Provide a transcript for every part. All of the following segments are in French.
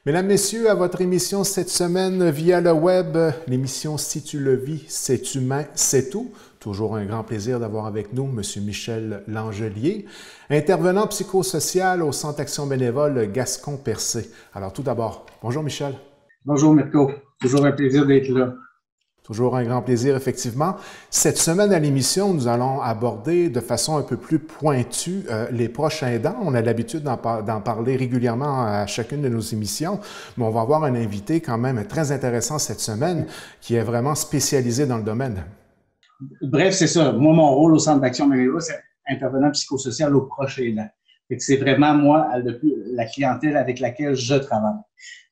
Mesdames, Messieurs, à votre émission cette semaine via le web, l'émission Si tu le vis, c'est humain, c'est tout. Toujours un grand plaisir d'avoir avec nous M. Michel Langelier, intervenant psychosocial au Centre Action bénévole Gascon-Percé. Alors tout d'abord, bonjour Michel. Bonjour Mirko, toujours un plaisir d'être là. Toujours un grand plaisir, effectivement. Cette semaine à l'émission, nous allons aborder de façon un peu plus pointue les proches aidants. On a l'habitude d'en parler régulièrement à chacune de nos émissions, mais on va avoir un invité quand même très intéressant cette semaine qui est vraiment spécialisé dans le domaine. Bref, c'est ça. Moi, mon rôle au Centre d'Action bénévole, c'est intervenant psychosocial aux proches aidants. Fait que c'est vraiment moi, la clientèle avec laquelle je travaille.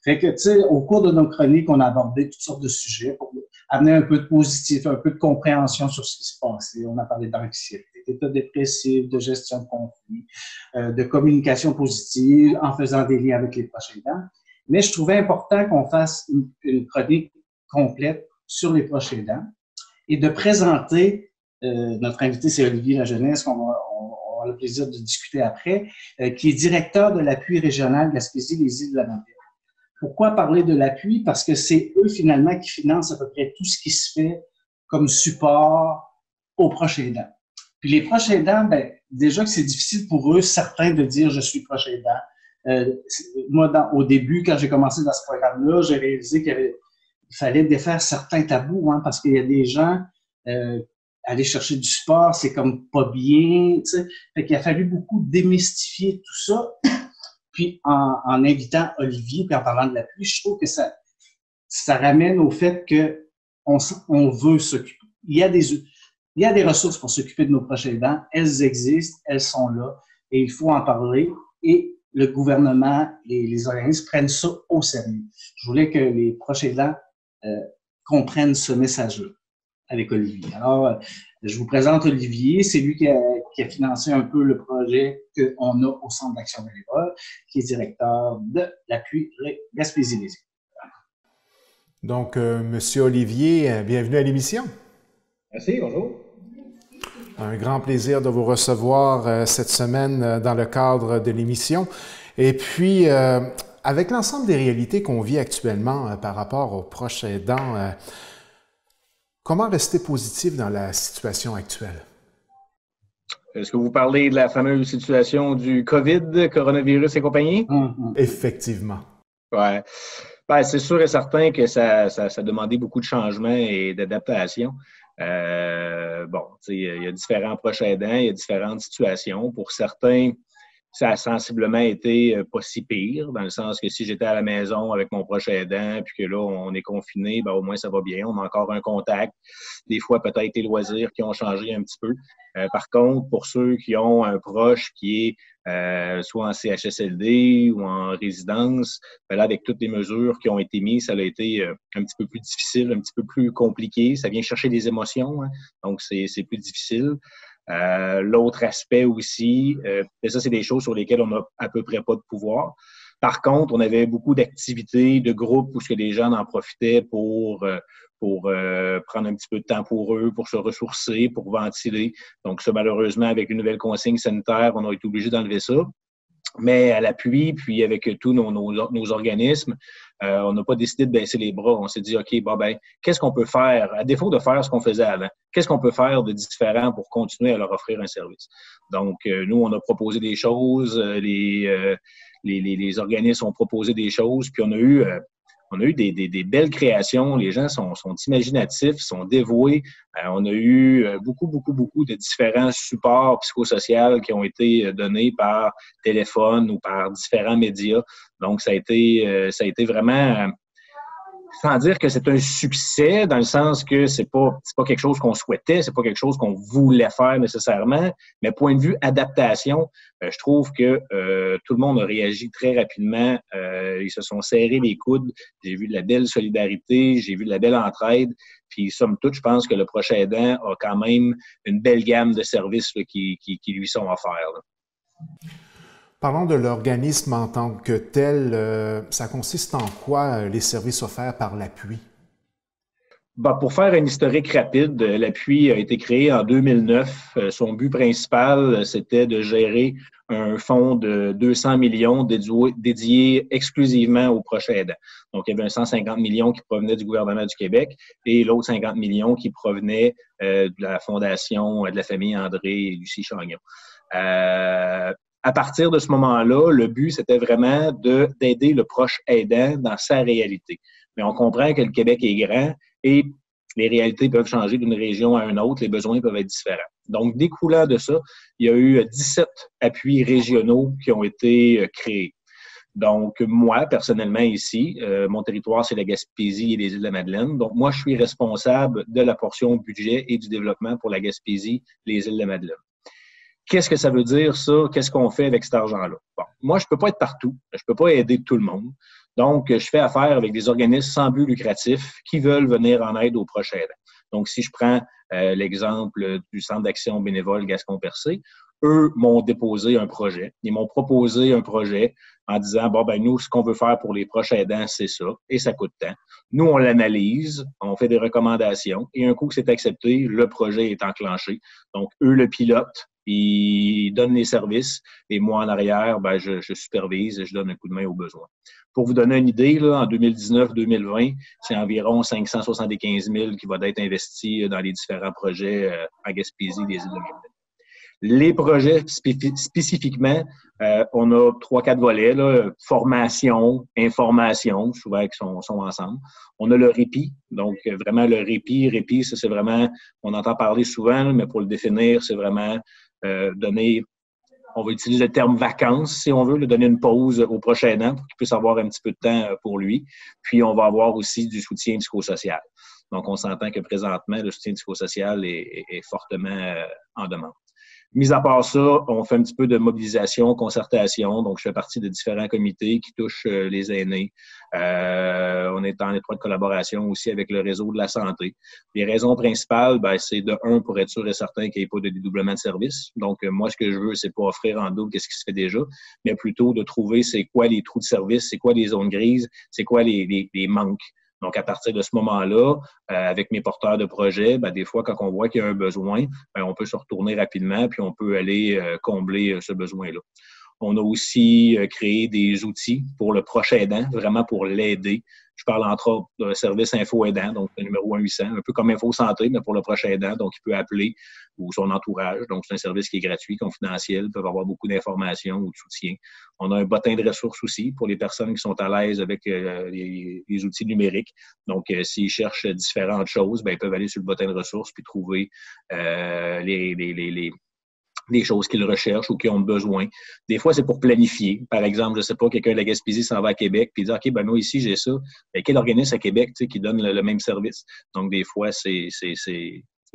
Fait que, tu sais, au cours de nos chroniques, on a abordé toutes sortes de sujets pour amener un peu de positif, un peu de compréhension sur ce qui se passait. On a parlé d'anxiété, d'état dépressif, de gestion de conflit, de communication positive en faisant des liens avec les proches aidants. Mais je trouvais important qu'on fasse une chronique complète sur les proches aidants et de présenter, notre invité, c'est Olivier Lajeunesse, qu'on va le plaisir de discuter après, qui est directeur de l'appui régional Gaspésie les îles de la Madeleine. Pourquoi parler de l'appui? Parce que c'est eux, finalement, qui financent à peu près tout ce qui se fait comme support aux proches aidants. Puis les proches aidants, ben, déjà que c'est difficile pour eux, certains, de dire « je suis proche aidant ». Moi, au début, quand j'ai commencé dans ce programme-là, j'ai réalisé qu'il fallait défaire certains tabous, hein, parce qu'il y a des gens, aller chercher du sport, c'est comme pas bien, tu sais. Fait qu'il a fallu beaucoup démystifier tout ça. Puis en invitant Olivier, puis en parlant de l'appui, je trouve que ça ramène au fait que on veut s'occuper. Il y a des ressources pour s'occuper de nos proches aidants. Elles existent, elles sont là, et il faut en parler. Et le gouvernement et les organismes prennent ça au sérieux. Je voulais que les proches aidants comprennent ce message-là avec Olivier. Alors, je vous présente Olivier. C'est lui qui a financé un peu le projet qu'on a au Centre d'Action bénévole, qui est directeur de l'appui Gaspésie-les-Îles. Donc, Monsieur Olivier, bienvenue à l'émission. Merci, bonjour. Un grand plaisir de vous recevoir cette semaine dans le cadre de l'émission. Et puis, avec l'ensemble des réalités qu'on vit actuellement par rapport aux proches aidants, comment rester positif dans la situation actuelle? Est-ce que vous parlez de la fameuse situation du COVID, coronavirus et compagnie? Effectivement. Ouais. Ben, c'est sûr et certain que ça a demandé beaucoup de changements et d'adaptation. Bon, il y a différents proches aidants, il y a différentes situations. Pour certains, ça a sensiblement été pas si pire, dans le sens que si j'étais à la maison avec mon proche aidant, puis que là, on est confiné, ben, au moins ça va bien, on a encore un contact. Des fois, peut-être les loisirs qui ont changé un petit peu. Par contre, pour ceux qui ont un proche qui est soit en CHSLD ou en résidence, ben là, avec toutes les mesures qui ont été mises, ça a été un petit peu plus difficile, un petit peu plus compliqué. Ça vient chercher des émotions, hein, donc c'est plus difficile. L'autre aspect aussi, et ça, c'est des choses sur lesquelles on n'a à peu près pas de pouvoir. Par contre, on avait beaucoup d'activités, de groupes où ce que les gens en profitaient pour prendre un petit peu de temps pour eux, pour se ressourcer, pour ventiler. Donc ça, malheureusement, avec une nouvelle consigne sanitaire, on a été obligé d'enlever ça. Mais à l'appui, puis avec tous nos organismes, on n'a pas décidé de baisser les bras. On s'est dit, OK, bon, ben, qu'est-ce qu'on peut faire, à défaut de faire ce qu'on faisait avant? Qu'est-ce qu'on peut faire de différent pour continuer à leur offrir un service? Donc, nous, on a proposé des choses, les organismes ont proposé des choses, puis on a eu des belles créations. Les gens sont imaginatifs, sont dévoués. On a eu beaucoup de différents supports psychosociaux qui ont été donnés par téléphone ou par différents médias. Donc, ça a été vraiment, sans dire que c'est un succès, dans le sens que c'est pas quelque chose qu'on souhaitait, c'est pas quelque chose qu'on voulait faire nécessairement, mais point de vue adaptation, je trouve que tout le monde a réagi très rapidement. Ils se sont serrés les coudes. J'ai vu de la belle solidarité, j'ai vu de la belle entraide. Puis, somme toute, je pense que le prochain aidant a quand même une belle gamme de services là, qui lui sont offerts. Là. Parlons de l'organisme en tant que tel. Ça consiste en quoi les services offerts par l'appui? Pour faire un historique rapide, l'appui a été créé en 2009. Son but principal, c'était de gérer un fonds de 200 millions dédié exclusivement aux proches aidants. Donc, il y avait un 150 millions qui provenaient du gouvernement du Québec et l'autre 50 millions qui provenaient de la Fondation de la famille André et Lucie Chagnon. À partir de ce moment-là, le but, c'était vraiment d'aider le proche aidant dans sa réalité. Mais on comprend que le Québec est grand et les réalités peuvent changer d'une région à une autre, les besoins peuvent être différents. Donc, découlant de ça, il y a eu 17 appuis régionaux qui ont été créés. Donc, moi, personnellement, ici, mon territoire, c'est la Gaspésie et les Îles-de-la-Madeleine. Donc, moi, je suis responsable de la portion budget et du développement pour la Gaspésie, les Îles-de-la-Madeleine. Qu'est-ce que ça veut dire, ça? Qu'est-ce qu'on fait avec cet argent-là? Bon, moi, je ne peux pas être partout. Je ne peux pas aider tout le monde. Donc, je fais affaire avec des organismes sans but lucratif qui veulent venir en aide aux proches aidants. Donc, si je prends l'exemple du Centre d'action bénévole Gascon-Percé, eux m'ont déposé un projet. Ils m'ont proposé un projet en disant, nous, ce qu'on veut faire pour les proches aidants, c'est ça, et ça coûte tant. Nous, on l'analyse, on fait des recommandations, et un coup que c'est accepté, le projet est enclenché. Donc, eux le pilotent, ils donnent les services, et moi, en arrière, je supervise et je donne un coup de main aux besoins. Pour vous donner une idée, là, en 2019-2020, c'est environ 575 000 qui va être investi dans les différents projets en Gaspésie des Îles-de-la-Madeleine. Les projets spécifiquement, on a 3-4 volets, là, formation, information, souvent qui sont ensemble. On a le répit, donc vraiment le répit, ça c'est vraiment, on entend parler souvent, mais pour le définir, c'est vraiment donner, on va utiliser le terme vacances, si on veut, le donner une pause au prochain aidant pour qu'il puisse avoir un petit peu de temps pour lui. Puis on va avoir aussi du soutien psychosocial. Donc on s'entend que présentement, le soutien psychosocial est fortement en demande. Mis à part ça, on fait un petit peu de mobilisation, concertation. Donc, je fais partie de différents comités qui touchent les aînés. On est en étroite collaboration aussi avec le réseau de la santé. Les raisons principales, c'est de un, pour être sûr et certain qu'il n'y ait pas de dédoublement de service. Donc, moi, ce que je veux, c'est pas offrir en double qu'est-ce qui se fait déjà, mais plutôt de trouver c'est quoi les trous de service, c'est quoi les zones grises, c'est quoi les manques. Donc, à partir de ce moment-là, avec mes porteurs de projet, des fois, quand on voit qu'il y a un besoin, on peut se retourner rapidement puis on peut aller combler ce besoin-là. On a aussi créé des outils pour le proche aidant, vraiment pour l'aider. Je parle entre autres d'un service info aidant, donc le numéro 1-800, un peu comme Info Santé, mais pour le proche aidant, donc il peut appeler ou son entourage. Donc, c'est un service qui est gratuit, confidentiel, peuvent avoir beaucoup d'informations ou de soutien. On a un bottin de ressources aussi pour les personnes qui sont à l'aise avec les outils numériques. Donc, s'ils cherchent différentes choses, ils peuvent aller sur le bottin de ressources puis trouver des choses qu'ils recherchent ou qu'ils ont besoin. Des fois, c'est pour planifier. Par exemple, je ne sais pas, quelqu'un de la Gaspésie s'en va à Québec puis dit « OK, moi ici, j'ai ça. » Quel organisme à Québec qui donne le même service? Donc, des fois, c'est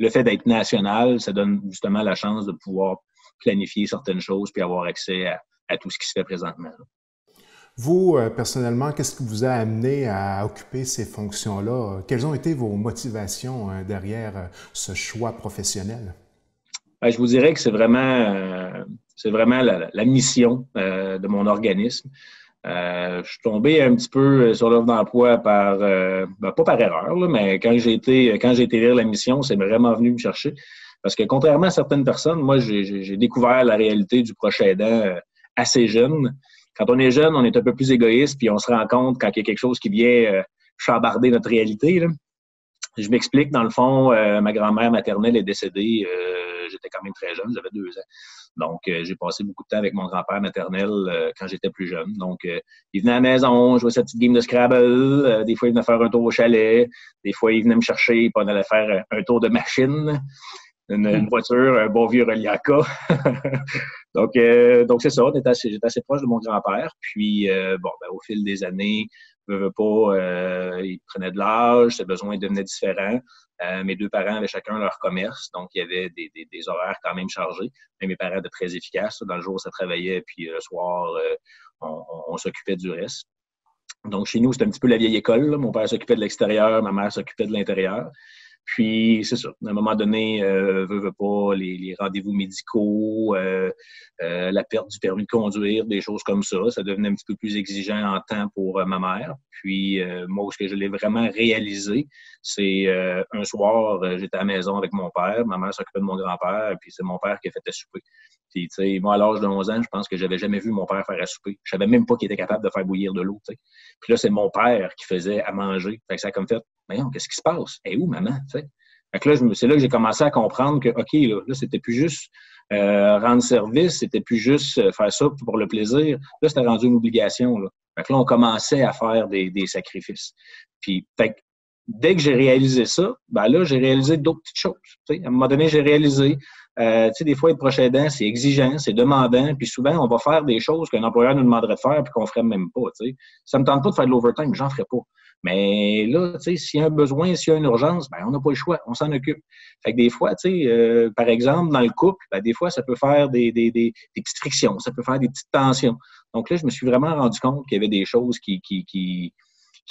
le fait d'être national, ça donne justement la chance de pouvoir planifier certaines choses puis avoir accès à tout ce qui se fait présentement. Vous, personnellement, qu'est-ce qui vous a amené à occuper ces fonctions-là? Quelles ont été vos motivations derrière ce choix professionnel? Je vous dirais que c'est vraiment la mission de mon organisme. Je suis tombé un petit peu sur l'offre d'emploi pas par erreur, là, mais quand j'ai été lire la mission, c'est vraiment venu me chercher. Parce que contrairement à certaines personnes, moi, j'ai découvert la réalité du proche aidant assez jeune. Quand on est jeune, on est un peu plus égoïste, puis on se rend compte quand il y a quelque chose qui vient chambarder notre réalité, là. Je m'explique, dans le fond, ma grand-mère maternelle est décédée, j'étais quand même très jeune, j'avais 2 ans. Donc, j'ai passé beaucoup de temps avec mon grand-père maternel quand j'étais plus jeune. Donc, il venait à la maison, jouait sa petite game de Scrabble. Des fois, il venait faire un tour au chalet. Des fois, il venait me chercher, puis on allait faire un tour de machine. Une voiture, un bon vieux Reliaca. donc, c'est ça, j'étais assez proche de mon grand-père. Puis, au fil des années, il prenait de l'âge, ses besoins devenaient différents. Mes 2 parents avaient chacun leur commerce, donc il y avait des horaires quand même chargés. Mais mes parents étaient très efficaces. Dans le jour, ça travaillait, puis le soir, on s'occupait du reste. Donc, chez nous, c'était un petit peu la vieille école, là. Mon père s'occupait de l'extérieur, ma mère s'occupait de l'intérieur. Puis, c'est ça. À un moment donné, veut pas, les rendez-vous médicaux, la perte du permis de conduire, des choses comme ça devenait un petit peu plus exigeant en temps pour ma mère. Puis, moi, ce que je l'ai vraiment réalisé, c'est un soir, j'étais à la maison avec mon père, ma mère s'occupait de mon grand-père, puis c'est mon père qui a fait à souper. Puis, tu sais, moi, à l'âge de 11 ans, je pense que j'avais jamais vu mon père faire à souper. Je savais même pas qu'il était capable de faire bouillir de l'eau, tu sais. Puis là, c'est mon père qui faisait à manger. Fait que ça a comme fait, voyons, qu'est-ce qui se passe? Et où, maman? Tu sais? Fait que là, c'est là que j'ai commencé à comprendre que, OK, là c'était plus juste rendre service, c'était plus juste faire ça pour le plaisir. Là, c'était rendu une obligation, là. Fait que là, on commençait à faire des sacrifices. Puis, fait que, dès que j'ai réalisé ça, ben là, j'ai réalisé d'autres petites choses. Tu sais, à un moment donné, j'ai réalisé, tu sais, des fois, être proche aidant, c'est exigeant, c'est demandant, puis souvent, on va faire des choses qu'un employeur nous demanderait de faire puis qu'on ferait même pas, tu sais. Ça me tente pas de faire de l'overtime, j'en ferais pas. Mais là, tu sais, s'il y a un besoin, s'il y a une urgence, ben on n'a pas le choix, on s'en occupe. Fait que des fois, tu sais, par exemple, dans le couple, ben, des fois, ça peut faire des petites frictions, ça peut faire des petites tensions. Donc là, je me suis vraiment rendu compte qu'il y avait des choses qui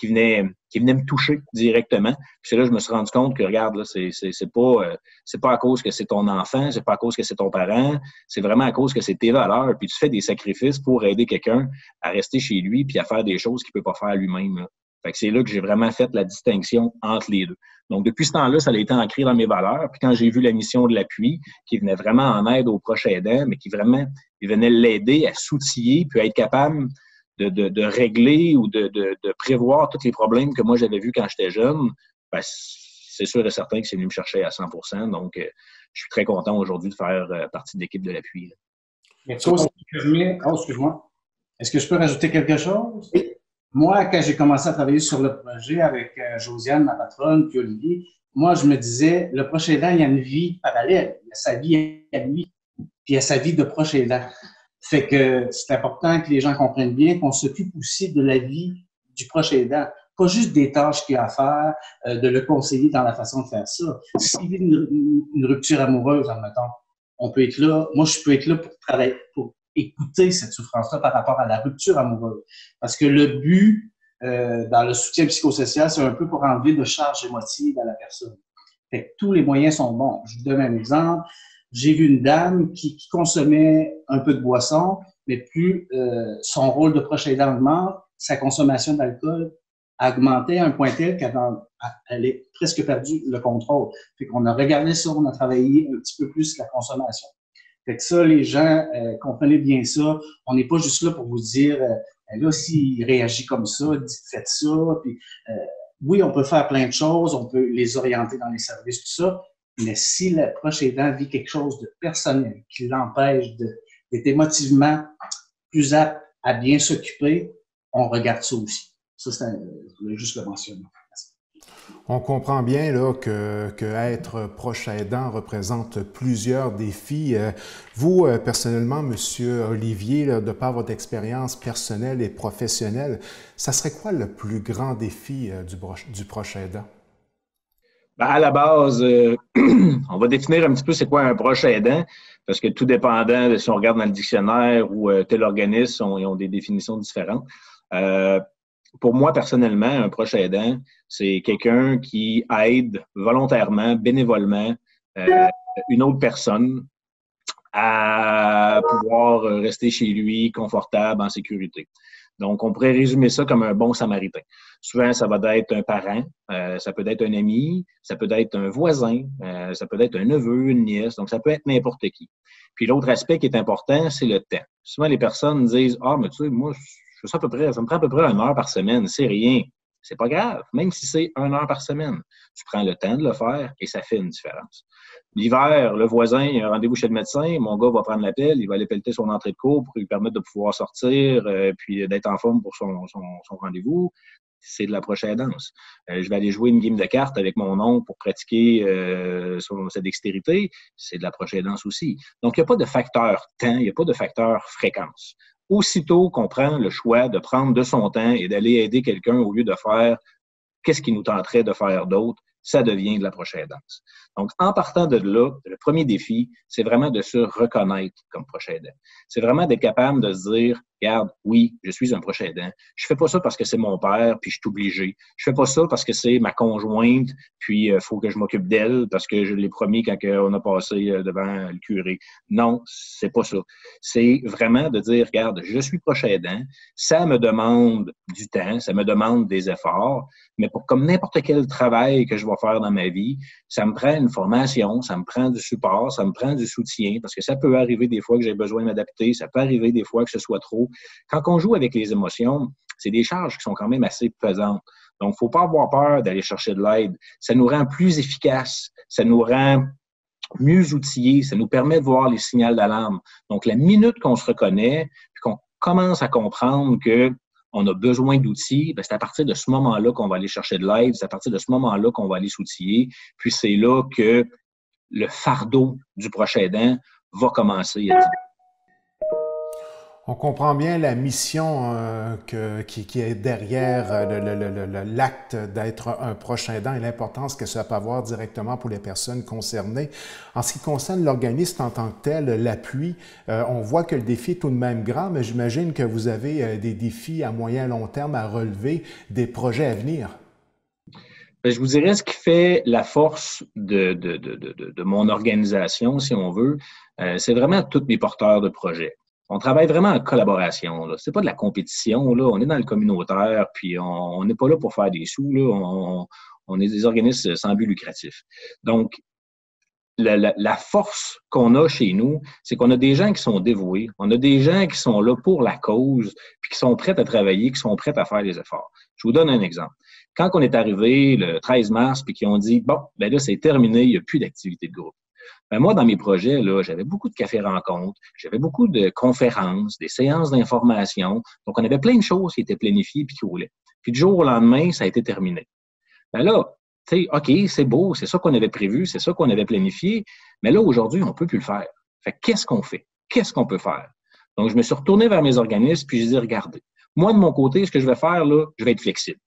venaient me toucher directement. Puis là, je me suis rendu compte que, regarde, là, c'est pas à cause que c'est ton enfant, c'est pas à cause que c'est ton parent, c'est vraiment à cause que c'est tes valeurs. Puis tu fais des sacrifices pour aider quelqu'un à rester chez lui puis à faire des choses qu'il peut pas faire lui-même, là. Fait que c'est là que j'ai vraiment fait la distinction entre les deux. Donc, depuis ce temps-là, ça a été ancré dans mes valeurs. Puis quand j'ai vu la mission de l'appui, qui venait vraiment en aide aux proches aidants, mais qui vraiment il venait l'aider à s'outiller puis à être capable de régler ou de prévoir tous les problèmes que moi j'avais vus quand j'étais jeune, ben, c'est sûr et certain que c'est venu me chercher à 100%. Donc, je suis très content aujourd'hui de faire partie de l'équipe de l'appui. Excuse-moi. Est-ce que je peux rajouter quelque chose? Oui. Moi, quand j'ai commencé à travailler sur le projet avec Josiane, ma patronne, puis Olivier, moi, je me disais, le proche aidant, il y a une vie parallèle. Il y a sa vie à lui, puis il y a sa vie de proche aidant. Fait que c'est important que les gens comprennent bien qu'on s'occupe aussi de la vie du proche aidant. Pas juste des tâches qu'il y a à faire, de le conseiller dans la façon de faire ça. S'il vit une rupture amoureuse, admettons, on peut être là. Moi, je peux être là pour travailler, pour écouter cette souffrance-là par rapport à la rupture amoureuse. Parce que le but dans le soutien psychosocial, c'est un peu pour enlever de charge émotive à la personne. Fait que tous les moyens sont bons. Je vous donne un exemple. J'ai vu une dame qui consommait un peu de boisson, mais plus son rôle de proche aidant augmente, sa consommation d'alcool a augmenté à un point tel qu'elle a presque perdu le contrôle. Fait qu'on a regardé ça, on a travaillé un petit peu plus la consommation. Fait que ça, les gens, comprenez bien ça. On n'est pas juste là pour vous dire, là, s'il réagit comme ça, faites ça. Puis, oui, on peut faire plein de choses, on peut les orienter dans les services, tout ça. Mais si le proche aidant vit quelque chose de personnel qui l'empêche d'être émotivement plus apte à bien s'occuper, on regarde ça aussi. Ça, je voulais juste le mentionner. On comprend bien là, que être proche aidant représente plusieurs défis. Vous, personnellement, Monsieur Olivier, là, de par votre expérience personnelle et professionnelle, ça serait quoi le plus grand défi du proche aidant? Ben, à la base, on va définir un petit peu c'est quoi un proche aidant, parce que tout dépendant de si on regarde dans le dictionnaire ou tel organisme, ils ont des définitions différentes. Pour moi, personnellement, un proche aidant, c'est quelqu'un qui aide volontairement, bénévolement, une autre personne à pouvoir rester chez lui confortable, en sécurité. Donc, on pourrait résumer ça comme un bon samaritain. Souvent, ça va être un parent, ça peut être un ami, ça peut être un voisin, ça peut être un neveu, une nièce, donc ça peut être n'importe qui. Puis l'autre aspect qui est important, c'est le temps. Souvent, les personnes disent « Ah, mais tu sais, moi, je fais ça à peu près, ça me prend à peu près 1 heure par semaine, c'est rien. » C'est pas grave, même si c'est 1 heure par semaine. Tu prends le temps de le faire et ça fait une différence. L'hiver, le voisin, il a un rendez-vous chez le médecin, mon gars va prendre l'appel, il va aller pelleter son entrée de cours pour lui permettre de pouvoir sortir puis d'être en forme pour son rendez-vous. C'est de la proche aidance. Je vais aller jouer une game de cartes avec mon oncle pour pratiquer sa dextérité. C'est de la proche aidance aussi. Donc, il n'y a pas de facteur temps, il n'y a pas de facteur fréquence. Aussitôt qu'on prend le choix de prendre de son temps et d'aller aider quelqu'un au lieu de faire qu'est-ce qui nous tenterait de faire d'autre, ça devient de la proche aidance. Donc, en partant de là, le premier défi, c'est vraiment de se reconnaître comme proche aidant. C'est vraiment d'être capable de se dire, regarde, oui, je suis un proche aidant. Je fais pas ça parce que c'est mon père, puis je suis obligé. Je fais pas ça parce que c'est ma conjointe, puis faut que je m'occupe d'elle parce que je l'ai promis quand on a passé devant le curé. Non, c'est pas ça. C'est vraiment de dire, regarde, je suis proche aidant, ça me demande du temps, ça me demande des efforts, mais pour comme n'importe quel travail que je vais faire dans ma vie, ça me prend une formation, ça me prend du support, ça me prend du soutien, parce que ça peut arriver des fois que j'ai besoin de m'adapter, ça peut arriver des fois que ce soit trop. Quand on joue avec les émotions, c'est des charges qui sont quand même assez pesantes. Donc, il ne faut pas avoir peur d'aller chercher de l'aide. Ça nous rend plus efficaces, ça nous rend mieux outillés, ça nous permet de voir les signaux d'alarme. Donc, la minute qu'on se reconnaît, puis qu'on commence à comprendre que on a besoin d'outils, c'est à partir de ce moment-là qu'on va aller chercher de l'aide, c'est à partir de ce moment-là qu'on va aller s'outiller, puis c'est là que le fardeau du proche aidant va commencer à diminuer. On comprend bien la mission qui est derrière l'acte d'être un proche aidant et l'importance que ça peut avoir directement pour les personnes concernées. En ce qui concerne l'organisme en tant que tel, l'appui, on voit que le défi est tout de même grand, mais j'imagine que vous avez des défis à moyen et long terme à relever, des projets à venir. Je vous dirais ce qui fait la force de mon organisation, si on veut, c'est vraiment tous mes porteurs de projets. On travaille vraiment en collaboration. Ce n'est pas de la compétition. Là. On est dans le communautaire, puis on n'est pas là pour faire des sous. Là. On est des organismes sans but lucratif. Donc, la force qu'on a chez nous, c'est qu'on a des gens qui sont dévoués. On a des gens qui sont là pour la cause, puis qui sont prêts à travailler, qui sont prêts à faire des efforts. Je vous donne un exemple. Quand on est arrivé le 13 mars, puis qu'ils ont dit, bon, ben là, c'est terminé, il n'y a plus d'activité de groupe. Ben moi, dans mes projets, là, j'avais beaucoup de cafés-rencontres, j'avais beaucoup de conférences, des séances d'information. Donc, on avait plein de choses qui étaient planifiées puis qui roulaient. Puis du jour au lendemain, ça a été terminé. Ben là, tu sais, OK, c'est beau, c'est ça qu'on avait prévu, c'est ça qu'on avait planifié, mais là, aujourd'hui, on ne peut plus le faire. Fait qu'est-ce qu'on fait? Qu'est-ce qu'on peut faire? Donc, je me suis retourné vers mes organismes puis j'ai dit, regardez, moi, de mon côté, ce que je vais faire, là, je vais être flexible.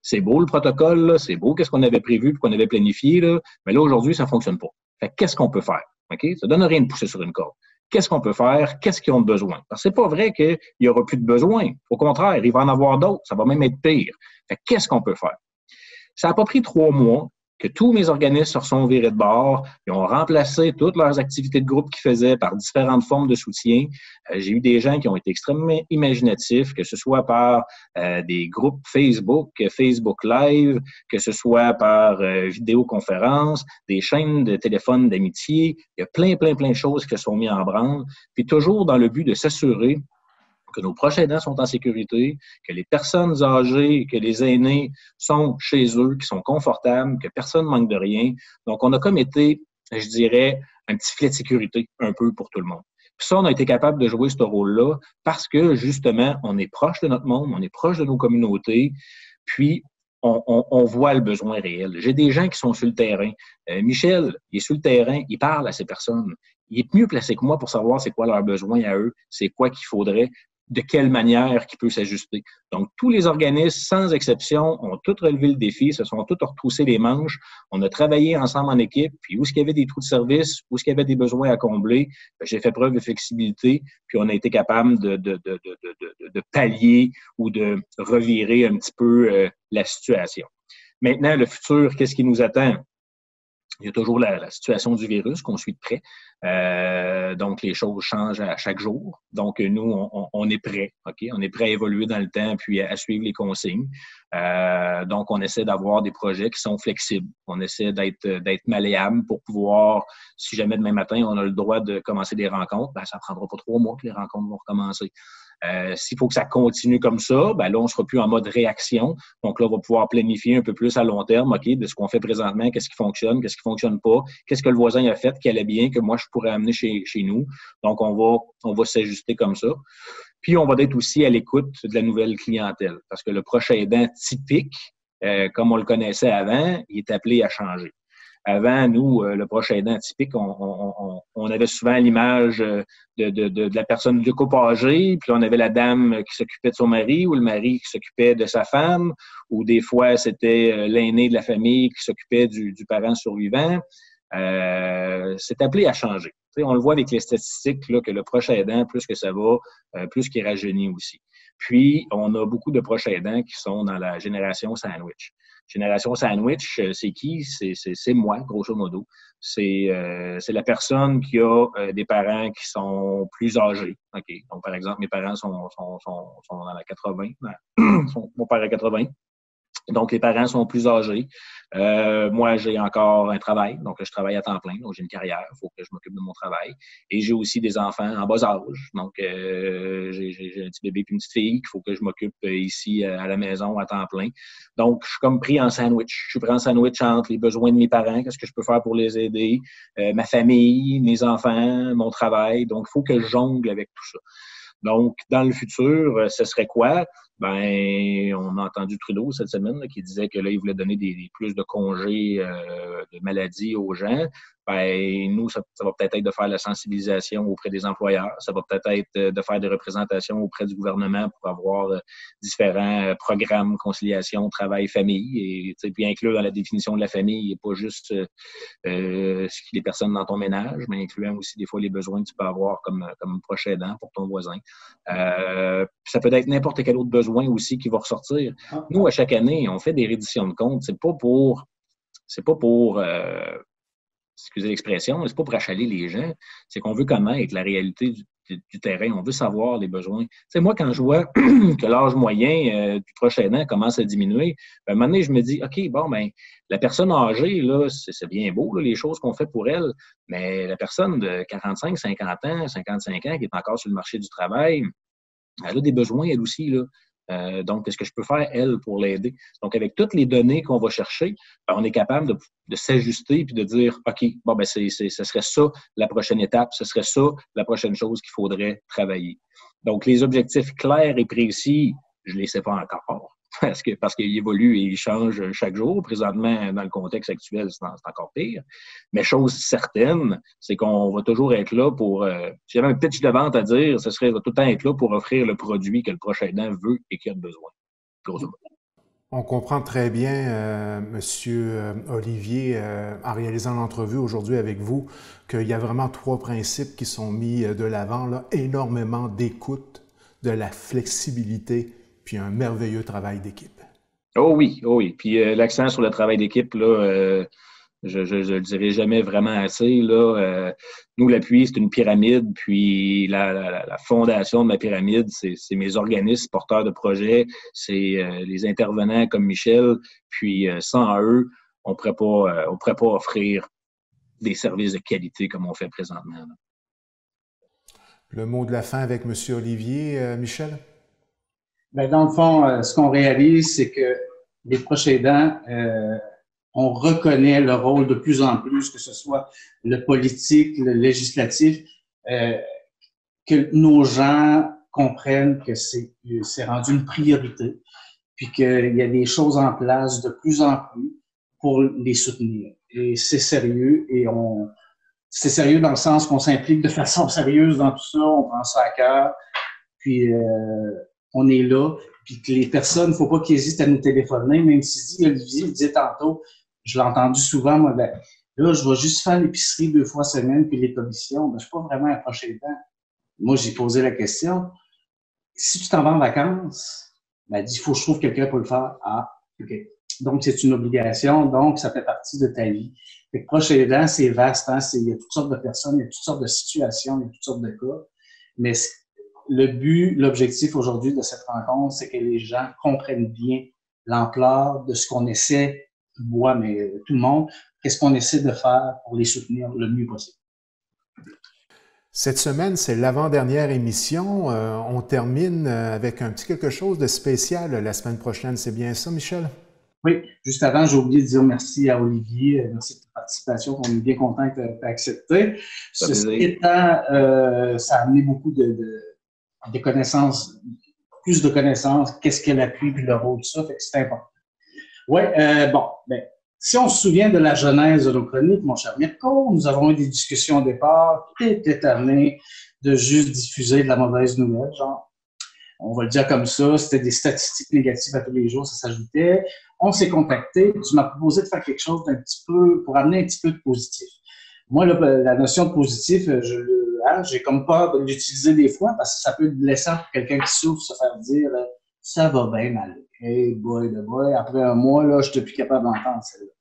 C'est beau le protocole, là, c'est beau qu'est-ce qu'on avait prévu et qu'on avait planifié, là, mais là, aujourd'hui, ça ne fonctionne pas. Fait qu'est-ce qu'on peut faire? OK? Ça ne donne rien de pousser sur une corde. Qu'est-ce qu'on peut faire? Qu'est-ce qu'ils ont besoin? Parce que c'est pas vrai qu'il n'y aura plus de besoin. Au contraire, il va en avoir d'autres. Ça va même être pire. Fait qu'est-ce qu'on peut faire? Ça n'a pas pris 3 mois que tous mes organismes se sont virés de bord. Ils ont remplacé toutes leurs activités de groupe qu'ils faisaient par différentes formes de soutien. J'ai eu des gens qui ont été extrêmement imaginatifs, que ce soit par des groupes Facebook, Facebook Live, que ce soit par vidéoconférence, des chaînes de téléphone d'amitié. Il y a plein de choses qui se sont mises en branle. Puis toujours dans le but de s'assurer que nos proches aidants sont en sécurité, que les personnes âgées, que les aînés sont chez eux, qui sont confortables, que personne ne manque de rien. Donc, on a comme été, je dirais, un petit filet de sécurité un peu pour tout le monde. Puis ça, on a été capable de jouer ce rôle-là parce que, justement, on est proche de notre monde, on est proche de nos communautés, puis on voit le besoin réel. J'ai des gens qui sont sur le terrain. Michel, il est sur le terrain, il parle à ces personnes. Il est mieux placé que moi pour savoir c'est quoi leurs besoins à eux, c'est quoi qu'il faudrait, de quelle manière qu'il peut s'ajuster. Donc, tous les organismes, sans exception, ont tous relevé le défi, se sont tous retroussés les manches. On a travaillé ensemble en équipe, puis où est-ce qu'il y avait des trous de service, où est-ce qu'il y avait des besoins à combler, j'ai fait preuve de flexibilité, puis on a été capable de pallier ou de revirer un petit peu la situation. Maintenant, le futur, qu'est-ce qui nous attend? Il y a toujours la situation du virus qu'on suit de près. Donc, les choses changent à chaque jour. Donc, nous, on est prêts. OK? On est prêts à évoluer dans le temps puis à suivre les consignes. Donc, on essaie d'avoir des projets qui sont flexibles. On essaie d'être malléable pour pouvoir, si jamais demain matin, on a le droit de commencer des rencontres, ça ne prendra pas 3 mois que les rencontres vont recommencer. S'il faut que ça continue comme ça, là, on ne sera plus en mode réaction. Donc là, on va pouvoir planifier un peu plus à long terme, OK, de ce qu'on fait présentement, qu'est-ce qui fonctionne fonctionne pas, qu'est-ce que le voisin a fait qui allait bien, que moi, je pourrais amener chez nous. Donc, on va s'ajuster comme ça. Puis, on va être aussi à l'écoute de la nouvelle clientèle parce que le proche aidant typique, comme on le connaissait avant, il est appelé à changer. Avant, nous, le proche aidant typique, on avait souvent l'image de la personne du couple âgé, puis on avait la dame qui s'occupait de son mari ou le mari qui s'occupait de sa femme, ou des fois, c'était l'aîné de la famille qui s'occupait du parent survivant. c'est appelé à changer. Tu sais, on le voit avec les statistiques là, que le proche aidant, plus que ça va, plus qu'il rajeunit aussi. Puis, on a beaucoup de proches aidants qui sont dans la génération sandwich. Génération sandwich, c'est qui? C'est moi, grosso modo. C'est la personne qui a des parents qui sont plus âgés. OK. Donc, par exemple, mes parents sont dans la 80. Mon père a 80. Donc, les parents sont plus âgés. Moi, j'ai encore un travail, donc je travaille à temps plein, donc j'ai une carrière, il faut que je m'occupe de mon travail. Et j'ai aussi des enfants en bas âge, donc j'ai un petit bébé et une petite fille qu'il faut que je m'occupe ici à la maison à temps plein. Donc, je suis comme pris en sandwich. Je suis pris en sandwich entre les besoins de mes parents, qu'est-ce que je peux faire pour les aider, ma famille, mes enfants, mon travail. Donc, il faut que je jongle avec tout ça. Donc, dans le futur, ce serait quoi? Ben, on a entendu Trudeau cette semaine là, qui disait que là, il voulait donner plus de congés de maladie aux gens. Ben, nous, ça va peut-être être de faire la sensibilisation auprès des employeurs. Ça va peut-être être de faire des représentations auprès du gouvernement pour avoir différents programmes, conciliation, travail, famille. Et puis inclure dans la définition de la famille, et pas juste les personnes dans ton ménage, mais incluant aussi des fois les besoins que tu peux avoir comme proche aidant pour ton voisin. Ça peut être n'importe quel autre besoin aussi qui va ressortir. Nous, à chaque année, on fait des redditions de comptes. C'est pas pour excusez l'expression, mais c'est pas pour achaler les gens. C'est qu'on veut connaître la réalité du terrain. On veut savoir les besoins. Tu sais, moi, quand je vois que l'âge moyen du proche aidant commence à diminuer, à un moment donné, je me dis, OK, bon, ben, la personne âgée, là, c'est bien beau, là, les choses qu'on fait pour elle, mais la personne de 45, 50 ans, 55 ans qui est encore sur le marché du travail, elle a des besoins, elle aussi, là. Donc, qu'est-ce que je peux faire, elle, pour l'aider? Donc, avec toutes les données qu'on va chercher, ben, on est capable de s'ajuster puis de dire, OK, bon, ben, ce serait ça la prochaine étape, ce serait ça la prochaine chose qu'il faudrait travailler. Donc, les objectifs clairs et précis, je ne les sais pas encore. Parce qu'il évolue et il change chaque jour. Présentement, dans le contexte actuel, c'est encore pire. Mais chose certaine, c'est qu'on va toujours être là pour... si j'avais un pitch de vente à dire, ce serait tout le temps être là pour offrir le produit que le prochain aidant veut et qu'il a besoin. Grosso modo. On comprend très bien, Monsieur Olivier, en réalisant l'entrevue aujourd'hui avec vous, qu'il y a vraiment 3 principes qui sont mis de l'avant, là, énormément d'écoute, de la flexibilité, puis un merveilleux travail d'équipe. Oh oui, oh oui. Puis l'accent sur le travail d'équipe, là, je le dirai jamais vraiment assez. Là, nous, l'appui, c'est une pyramide, puis la fondation de ma pyramide, c'est mes organismes porteurs de projets, c'est les intervenants comme Michel, puis sans eux, on pourrait pas offrir des services de qualité comme on fait présentement. Là. Le mot de la fin avec M. Olivier, Michel? Ben, dans le fond, ce qu'on réalise, c'est que les proches aidants, on reconnaît le rôle de plus en plus, que ce soit le politique, le législatif, que nos gens comprennent que c'est rendu une priorité, puis qu'il y a des choses en place de plus en plus pour les soutenir. Et c'est sérieux, c'est sérieux dans le sens qu'on s'implique de façon sérieuse dans tout ça, on prend ça à cœur, puis on est là, puis que les personnes, il ne faut pas qu'ils hésitent à nous téléphoner, même si Olivier le disait tantôt, je l'ai entendu souvent, moi, ben, là, je vais juste faire l'épicerie 2 fois semaine, puis les commissions, ben, je ne suis pas vraiment un proche aidant. Moi, j'ai posé la question, si tu t'en vas en vacances, ben, il faut que je trouve quelqu'un pour le faire. Ah, OK. Donc, c'est une obligation, donc ça fait partie de ta vie. Fait que proche aidant, c'est vaste, hein? Il y a toutes sortes de personnes, il y a toutes sortes de situations, il y a toutes sortes de cas, mais le but, l'objectif aujourd'hui de cette rencontre, c'est que les gens comprennent bien l'ampleur de ce qu'on essaie, moi, mais tout le monde, qu'est-ce qu'on essaie de faire pour les soutenir le mieux possible. Cette semaine, c'est l'avant-dernière émission. On termine avec un petit quelque chose de spécial la semaine prochaine. C'est bien ça, Michel? Oui, juste avant, j'ai oublié de dire merci à Olivier, merci de ta participation, on est bien content que tu aies accepté. Ceci étant, ça a amené beaucoup de connaissances, plus de connaissances, qu'est-ce qu'est l'appui, puis le rôle de ça, fait que c'est important. Oui, bon, ben, si on se souvient de la genèse de nos chroniques, mon cher Mirko, nous avons eu des discussions au départ qui étaient amenées de juste diffuser de la mauvaise nouvelle, genre, on va le dire comme ça, c'était des statistiques négatives à tous les jours, ça s'ajoutait. On s'est contacté, tu m'as proposé de faire quelque chose d'un petit peu, pour amener un petit peu de positif. Moi, la notion de positif, j'ai comme pas l'utiliser des fois parce que ça peut être blessant pour quelqu'un qui souffre, se faire dire ça va bien aller. Hey boy, de boy, après un mois, là, je suis plus capable d'entendre celle-là.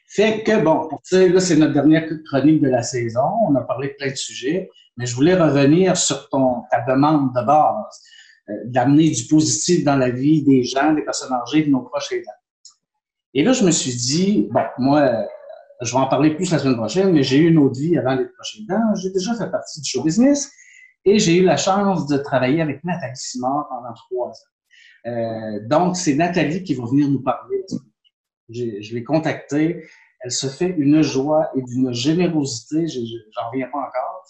Fait que bon, tu sais, là, c'est notre dernière chronique de la saison. On a parlé de plein de sujets, mais je voulais revenir sur ta demande de base, d'amener du positif dans la vie des gens, des personnes âgées, de nos proches aidants. Et là, je me suis dit, bon, moi, je vais en parler plus la semaine prochaine, mais j'ai eu une autre vie avant d'être proche aidant. J'ai déjà fait partie du show business et j'ai eu la chance de travailler avec Nathalie Simard pendant 3 ans. Donc, c'est Nathalie qui va venir nous parler. Je l'ai contactée. Elle se fait une joie et d'une générosité, j'en reviens pas encore.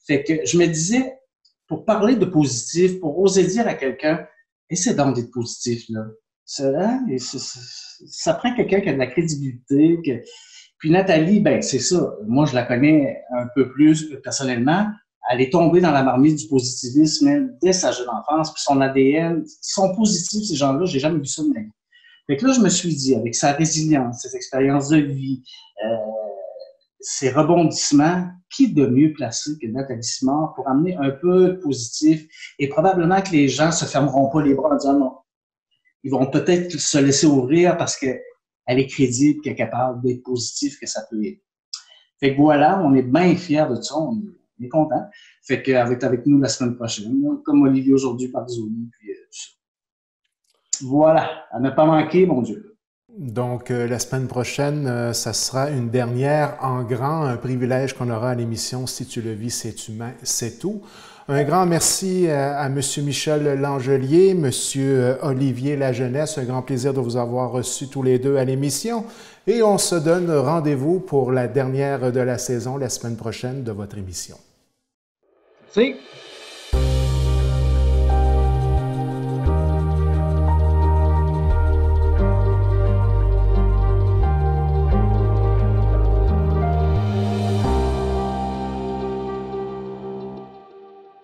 Fait que je me disais, pour parler de positif, pour oser dire à quelqu'un, essaie donc d'être positif, là. Ça prend quelqu'un qui a de la crédibilité. Puis Nathalie, ben c'est ça. Moi, je la connais un peu plus personnellement. Elle est tombée dans la marmite du positivisme dès sa jeune enfance. Puis son ADN, ils sont positifs, ces gens-là. J'ai jamais vu ça de ma vie. Fait que là, je me suis dit, avec sa résilience, ses expériences de vie, ses rebondissements, qui de mieux placé que Nathalie Simard pour amener un peu de positif et probablement que les gens se fermeront pas les bras en disant non. Ils vont peut-être se laisser ouvrir parce qu'elle est crédible, qu'elle est capable d'être positive, que ça peut aider. Fait que voilà, on est bien fiers de ça, on est content. Fait qu'elle va être avec nous la semaine prochaine, comme Olivier aujourd'hui par Zoom. Puis, voilà, à ne pas manquer, mon Dieu. Donc, la semaine prochaine, ça sera une dernière en grand, un privilège qu'on aura à l'émission « Si tu le vis, c'est humain, c'est tout ». Un grand merci à M. Michel Langelier, M. Olivier Lajeunesse. Un grand plaisir de vous avoir reçus tous les deux à l'émission. Et on se donne rendez-vous pour la dernière de la saison, la semaine prochaine, de votre émission. Merci.